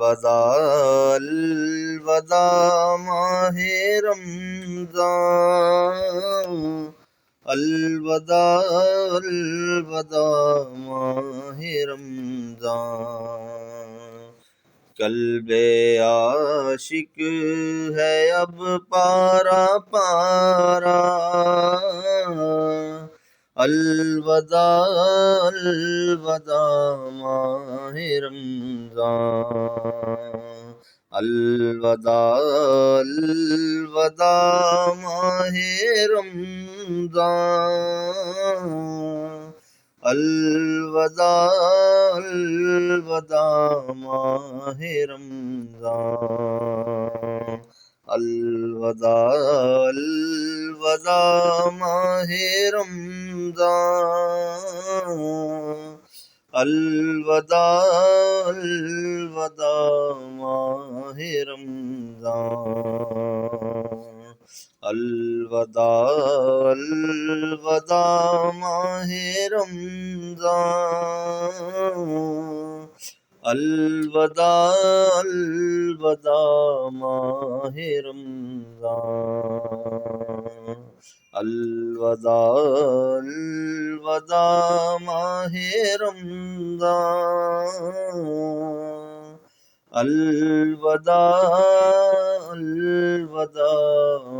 الوداع الوداع ماہ رمضان، الوداع الوداع ماہ رمضان، قلب عاشق ہے اب پارا پارا، الوداع الوداع ماہ رمضان، الوداع الوداع ماہ رمضان، الوداع الوداع ماہ رمضان، الوداع الوداع ماہ رمضان، الوداع الوداع ماہ رمضان، الوداع الوداع ماہ رمضان، الوداع الوداع ماہ رمضان، الوداع الوداع ماہ رمضان، الوداع الوداع